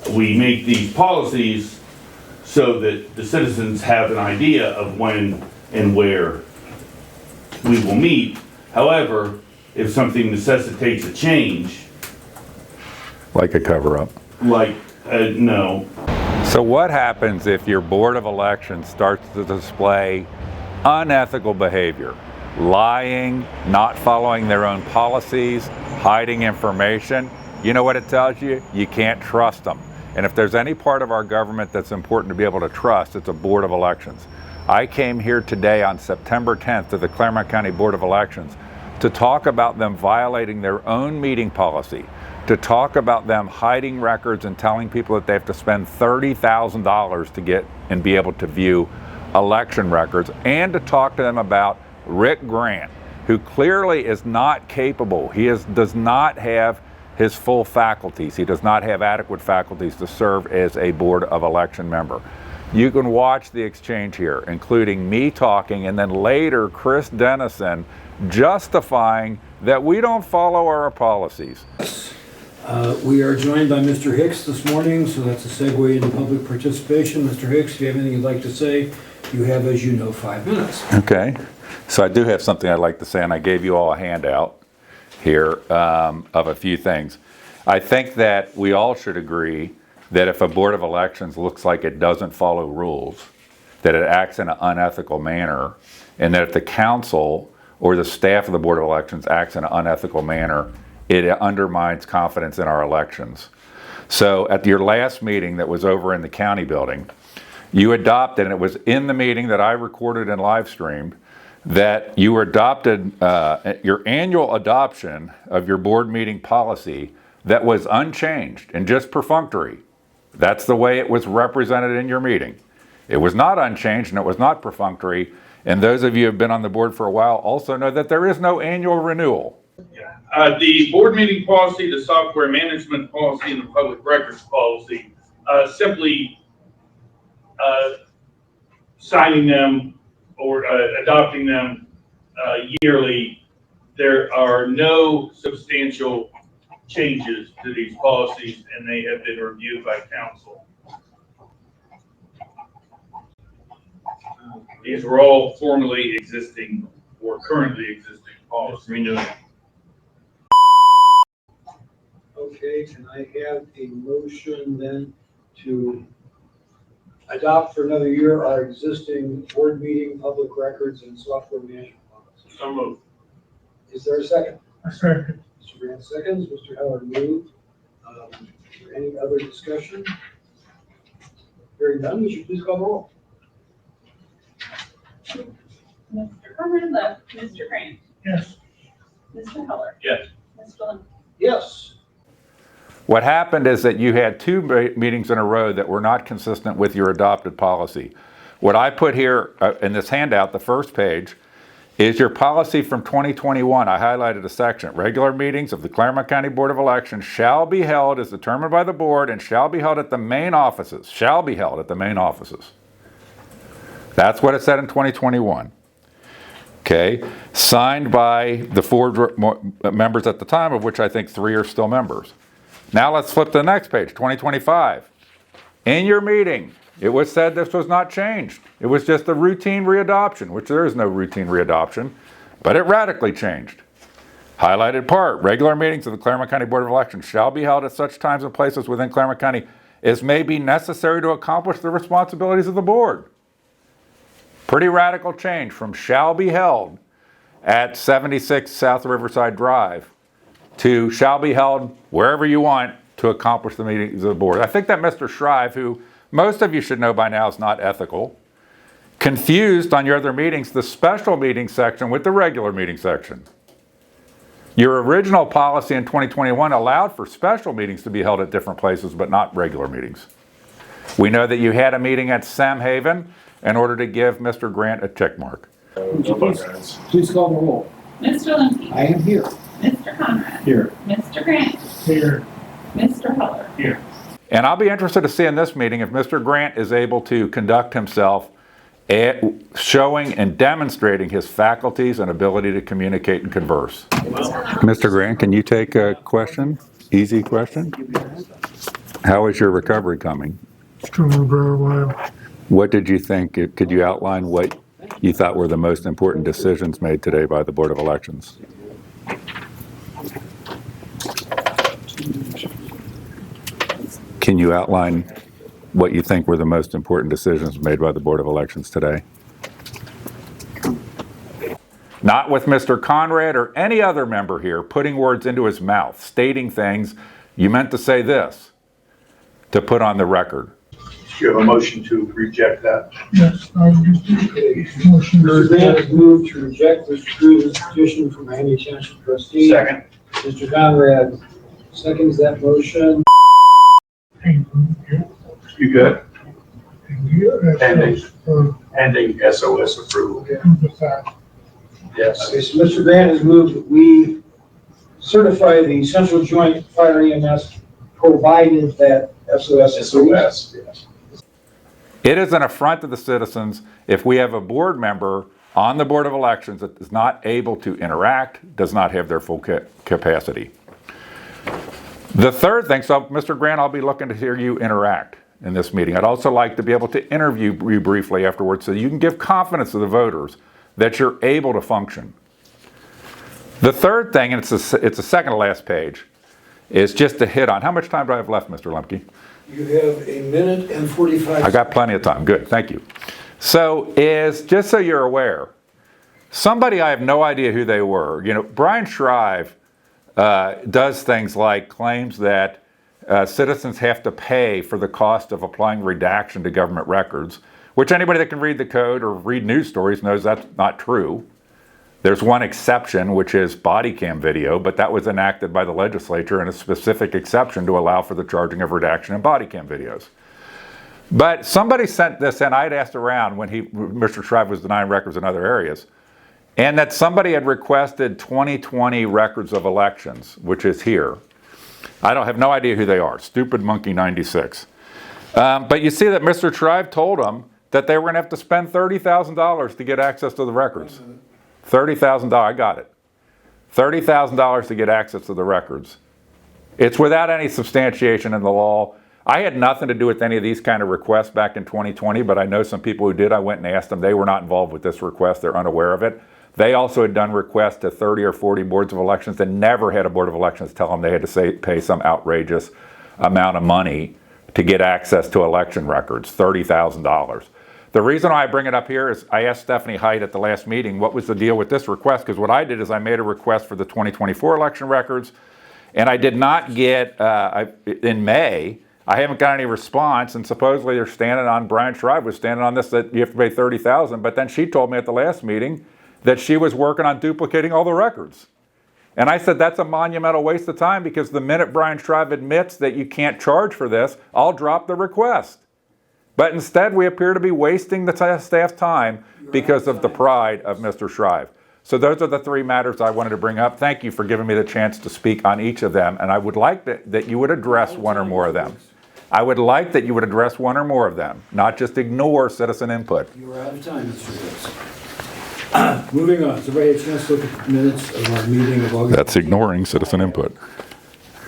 we make these policies so that the citizens have an idea of when and where we will meet. However, if something necessitates a change, Like a cover-up. like, no. So what happens if your Board of Elections starts to display unethical behavior? Lying, not following their own policies, hiding information. You know what it tells you? You can't trust them. And if there's any part of our government that's important to be able to trust, it's a Board of Elections. I came here today on September 10th to the Clermont County Board of Elections to talk about them violating their own meeting policy, to talk about them hiding records and telling people that they have to spend $30,000 to get and be able to view election records, and to talk to them about Rick Grant, who clearly is not capable. He does not have his full faculties. He does not have adequate faculties to serve as a Board of Election member. You can watch the exchange here, including me talking, and then later Chris Dennison justifying that we don't follow our policies. We are joined by Mr. Hicks this morning, so that's a segue into public participation. Mr. Hicks, if you have anything you'd like to say, you have, as you know, 5 minutes. Okay, so I do have something I'd like to say, and I gave you all a handout here of a few things. I think that we all should agree that if a Board of Elections looks like it doesn't follow rules, that it acts in an unethical manner, and that if the council or the staff of the Board of Elections acts in an unethical manner, it undermines confidence in our elections. So at your last meeting that was over in the county building, you adopted, and it was in the meeting that I recorded and live streamed, that you adopted your annual adoption of your board meeting policy that was unchanged and just perfunctory. That's the way it was represented in your meeting. It was not unchanged and it was not perfunctory. And those of you who have been on the board for a while also know that there is no annual renewal. The board meeting policy, the software management policy, and the public records policy, simply signing them or adopting them yearly, there are no substantial changes to these policies, and they have been reviewed by council. These are all formerly existing or currently existing policies. Renewing. Okay, can I have a motion then to adopt for another year our existing board meeting, public records, and software management policy? So moved. Is there a second? A second. Mr. Grant seconds, Mr. Heller moved. Is there any other discussion? Hearing none, would you please call the roll? Mr. Clermont left. Mr. Grant. Yes. Mr. Heller. Yes. Mr. Lemon. Yes. What happened is that you had two meetings in a row that were not consistent with your adopted policy. What I put here in this handout, the first page, is your policy from 2021. I highlighted a section. Regular meetings of the Clermont County Board of Elections shall be held as determined by the board and shall be held at the main offices. Shall be held at the main offices. That's what it said in 2021. Okay, signed by the 4 members at the time, of which I think 3 are still members. Now let's flip to the next page, 2025. In your meeting, it was said this was not changed. It was just a routine readoption, which there is no routine readoption, but it radically changed. Highlighted part, regular meetings of the Clermont County Board of Elections shall be held at such times and places within Clermont County as may be necessary to accomplish the responsibilities of the board. Pretty radical change from shall be held at 76 South Riverside Drive to shall be held wherever you want to accomplish the meetings of the board. I think that Mr. Shrive, who most of you should know by now is not ethical, confused on your other meetings the special meeting section with the regular meeting section. Your original policy in 2021 allowed for special meetings to be held at different places, but not regular meetings. We know that you had a meeting at Sam Haven in order to give Mr. Grant a check mark. Please call the roll. Mr. Lemke. I am here. Mr. Conrad. Here. Mr. Grant. Here. Mr. Heller. Here. And I'll be interested to see in this meeting if Mr. Grant is able to conduct himself showing and demonstrating his faculties and ability to communicate and converse. Mr. Grant, can you take a question? Easy question? How is your recovery coming? It's doing very well. What did you think? Could you outline what you thought were the most important decisions made today by the Board of Elections? Can you outline what you think were the most important decisions made by the Board of Elections today? Not with Mr. Conrad or any other member here putting words into his mouth, stating things, you meant to say this, to put on the record. Do you have a motion to reject that? Yes, I motion Mr. Grant has moved to reject Mr. Cruz's petition from Miami Township trustee. Second. Mr. Conrad seconds that motion. You good? Pending. to Pending SOS approval. the fact. Yes. Okay, so Mr. Grant has moved that we certify the Central Joint Fire EMS provided that SOS. SOS, yes. It is an affront to the citizens if we have a board member on the Board of Elections that is not able to interact, does not have their full capacity. The third thing, so Mr. Grant, I'll be looking to hear you interact in this meeting. I'd also like to be able to interview you briefly afterwards so you can give confidence to the voters that you're able to function. The third thing, and it's the second to last page, is just to hit on, how much time do I have left, Mr. Lemke? You have a minute and 45. I got plenty of time, good, thank you. So just so you're aware, somebody I have no idea who they were, Brian Shrive does things like claims that citizens have to pay for the cost of applying redaction to government records, which anybody that can read the code or read news stories knows that's not true. There's one exception, which is body cam video, but that was enacted by the legislature in a specific exception to allow for the charging of redaction in body cam videos. But somebody sent this in, I'd asked around when Mr. Shrive was denying records in other areas, and that somebody had requested 2020 records of elections, which is here. I have no idea who they are, Stupid Monkey 96. But you see that Mr. Shrive told them that they were going to have to spend $30,000 to get access to the records. $30,000, I got it. $30,000 to get access to the records. It's without any substantiation in the law. I had nothing to do with any of these kind of requests back in 2020, but I know some people who did. I went and asked them. They were not involved with this request. They're unaware of it. They also had done requests to 30 or 40 boards of elections and never had a board of elections tell them they had to pay some outrageous amount of money to get access to election records, $30,000. The reason why I bring it up here is I asked Stephanie Height at the last meeting, what was the deal with this request? Because what I did is I made a request for the 2024 election records, and I did not get, in May, I haven't got any response, and supposedly they're standing on, Brian Shrive was standing on this, that you have to pay $30,000, but then she told me at the last meeting that she was working on duplicating all the records. And I said, that's a monumental waste of time, because the minute Brian Shrive admits that you can't charge for this, I'll drop the request. But instead, we appear to be wasting the staff's time because of the pride of Mr. Shrive. So those are the three matters I wanted to bring up. Thank you for giving me the chance to speak on each of them, and I would like that you would address one or more of them. I would like that you would address one or more of them, not just ignore citizen input. You are out of time, Mr. Hicks. Moving on, so everybody had a chance to look at the minutes of our meeting of August. That's ignoring citizen input.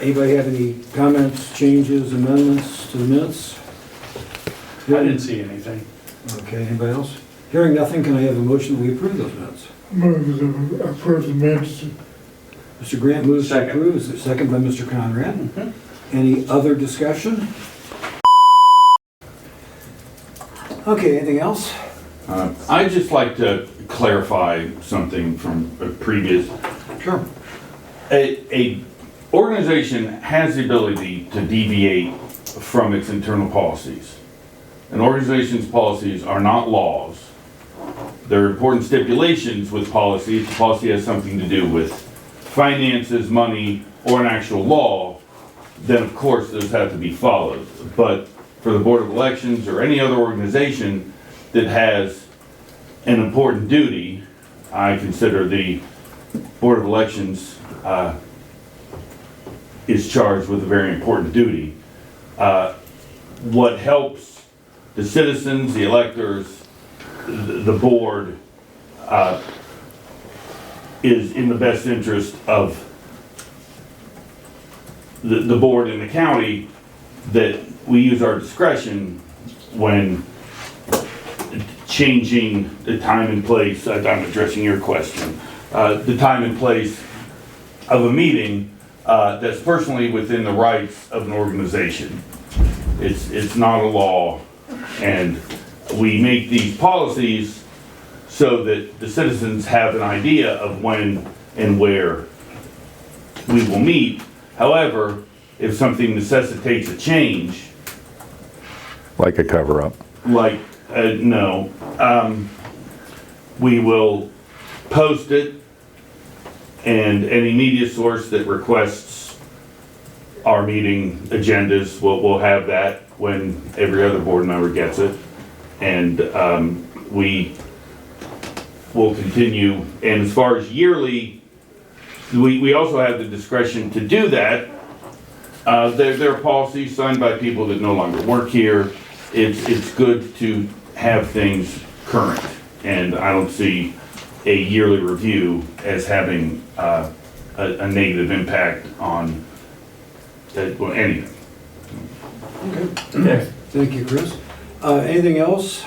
Anybody have any comments, changes, amendments to the minutes? I didn't see anything. Okay, anybody else? Hearing nothing, can I have a motion that we approve those minutes? Move to approve the minutes. Mr. Grant moves to Second. approve, is there a second by Mr. Conrad? Any other discussion? Okay, anything else? I'd just like to clarify something from a previous. Sure. A organization has the ability to deviate from its internal policies. An organization's policies are not laws. They're important stipulations with policies. The policy has something to do with finances, money, or an actual law. Then of course those have to be followed. But for the Board of Elections or any other organization that has an important duty, I consider the Board of Elections is charged with a very important duty. What helps the citizens, the electors, the board is in the best interest of the board and the county that we use our discretion when changing the time and place. I'm addressing your question. The time and place of a meeting that's personally within the rights of an organization. It's not a law, and we make these policies so that the citizens have an idea of when and where we will meet. However, if something necessitates a change, Like a cover-up. like, no, we will post it, and any media source that requests our meeting agendas, we'll have that when every other board member gets it. And we will continue, and as far as yearly, we also have the discretion to do that. There are policies signed by people that no longer work here. It's good to have things current, and I don't see a yearly review as having a negative impact on anything. Okay, thank you, Chris. Anything else?